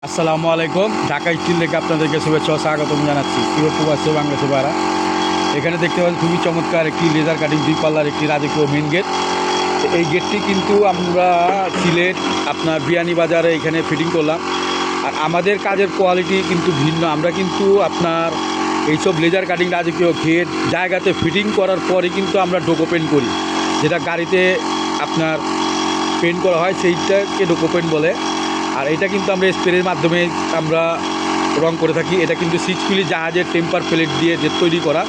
আসসালামু আলাইকুম। ঢাকা স্টিল থেকে আপনাদেরকে শুভেচ্ছা ও স্বাগতম জানাচ্ছি। প্রিয় প্রবাসী বাংলাদেশি ভাইরা, এখানে দেখতে পাচ্ছেন খুবই চমৎকার একটি লেজার কাটিং 2 পাল্লার একটি রাজকীয় মেন গেট। এই গেটটি কিন্তু আমরা সিলেট আপনার বিয়ানীবাজারে এখানে ফিটিং করলাম। আর আমাদের কাজের কোয়ালিটি কিন্তু ভিন্ন। আমরা কিন্তু আপনার এইসব লেজার কাটিং রাজকীয় গেট জায়গাতে ফিটিং করার পরে কিন্তু আমরা ডোকো পেন্ট করি, যেটা গাড়িতে আপনার পেন্ট করা হয় সেইটাকে ডোকো পেন্ট বলে। আর এটা কিন্তু আমরা স্প্রের মাধ্যমে আমরা রং করে থাকি। এটা কিন্তু 6 মিলি জাহাজের টেম্পার প্লেট দিয়ে যে তৈরি করা।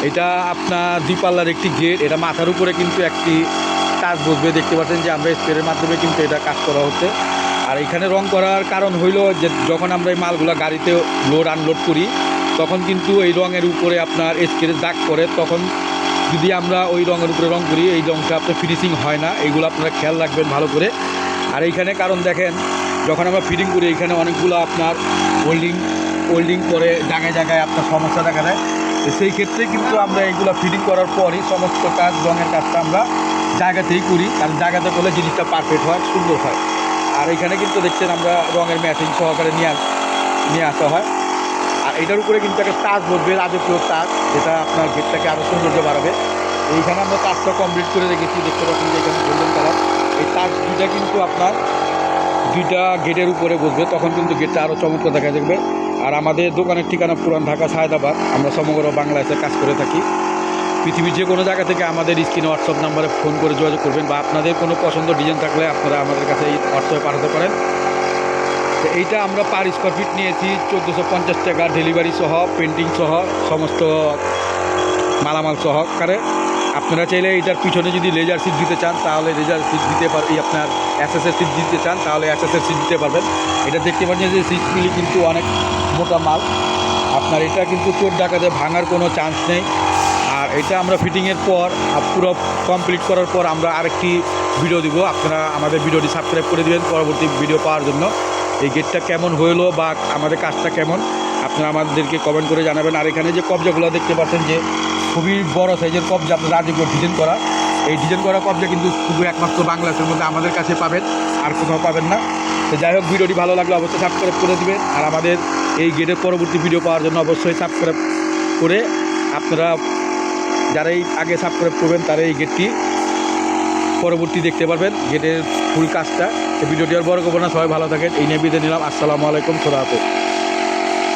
এটা আপনার 2 পাল্লার একটি গেট। এটা মাথার উপরে কিন্তু একটি টাচ বসবে, দেখতে পাচ্ছেন যে আমরা স্প্রের মাধ্যমে কিন্তু এটা কাজ করা হচ্ছে। আর এখানে রং করার কারণ হইল যে যখন আমরা এই মালগুলো গাড়িতে লোড আনলোড করি তখন কিন্তু এই রঙের উপরে আপনার স্প্রের দাগ পড়ে। তখন যদি আমরা ওই রঙের উপরে রং করি এই রঙটা আপনার ফিনিশিং হয় না। এইগুলো আপনারা খেয়াল রাখবেন ভালো করে। আর এইখানে কারণ দেখেন, যখন আমরা ফিটিং করি এখানে অনেকগুলো আপনার ওল্ডিং করে জায়গায় জায়গায় আপনার সমস্যা দেখা দেয়। তো সেই ক্ষেত্রে কিন্তু আমরা এইগুলো ফিটিং করার পরই সমস্ত কাজ রঙের কাজটা আমরা জায়গাতেই করি, কারণ জায়গাতে করলে জিনিসটা পারফেক্ট হয়, সুন্দর হয়। আর এখানে কিন্তু দেখছেন আমরা রঙের ম্যাচিং সহকারে নিয়ে আসা হয়। আর এটার উপরে কিন্তু একটা টাচ বসবে, রাজকীয় টাচ, যেটা আপনার গেটটাকে আরও সৌন্দর্য বাড়াবে। এইখানে আমরা কাজটা কমপ্লিট করে রেখেছি, দেখতে পাচ্ছেন যে এখানে গোল্ডেন কালার। এই টাচ দুইটা কিন্তু আপনার দুইটা গেটের উপরে বসবে, তখন কিন্তু গেটটা আরও চমৎকার দেখা যাবে। আর আমাদের দোকানের ঠিকানা পুরান ঢাকা সায়দাবাদ। আমরা সমগ্র বাংলাদেশে কাজ করে থাকি। পৃথিবীর যে কোনো জায়গা থেকে আমাদের স্ক্রিনে হোয়াটসঅ্যাপ নাম্বারে ফোন করে যোগাযোগ করবেন, বা আপনাদের কোনো পছন্দ ডিজাইন থাকলে আপনারা আমাদের কাছে এই হোয়াটসঅ্যাপে পাঠাতে পারেন। তো এইটা আমরা পার স্কোয়ার ফিট নিয়েছি 1450 টাকা, ডেলিভারি সহ, পেন্টিং সহ, সমস্ত মালামাল সহকারে। আপনারা চাইলে এটার পিছনে যদি লেজার সিট দিতে চান তাহলে লেজার সিট দিতে পারবেন, আপনার অ্যাসেসের সিট দিতে চান তাহলে অ্যাসেসের সিট দিতে পারবেন। এটা দেখতে পাচ্ছেন যে সিটগুলি কিন্তু অনেক মোটা মাল। আপনার এটা কিন্তু চোর ডাকাতে ভাঙার কোনো চান্স নেই। আর এটা আমরা ফিটিংয়ের পর পুরো কমপ্লিট করার পর আমরা আরেকটি ভিডিও দিব। আপনারা আমাদের ভিডিওটি সাবস্ক্রাইব করে দেবেন পরবর্তী ভিডিও পাওয়ার জন্য। এই গেটটা কেমন হইলো বা আমাদের কাজটা কেমন আপনারা আমাদেরকে কমেন্ট করে জানাবেন। আর এখানে যে কবজাগুলো দেখতে পাচ্ছেন যে খুবই বড় সাইজের কবজা, আপনার রাজকীয় ডিজাইন করা। এই ডিজাইন করা কবজা কিন্তু শুধু একমাত্র বাংলাদেশের মধ্যে আমাদের কাছে পাবেন, আর কোথাও পাবেন না। তো যাই হোক, ভিডিওটি ভালো লাগলে অবশ্যই সাবস্ক্রাইব করে দেবেন। আর আমাদের এই গেটের পরবর্তী ভিডিও পাওয়ার জন্য অবশ্যই সাবস্ক্রাইব করে আপনারা যারাই আগে সাবস্ক্রাইব করবেন তারা এই গেটটি পরবর্তী দেখতে পারবেন, গেটের ফুল কাজটা। এই ভিডিওটি আর বড় করবো না, সবাই ভালো থাকেন। এই নিয়ে বিদায় নিলাম। আসসালামু আলাইকুম, খোদা হাফেজ।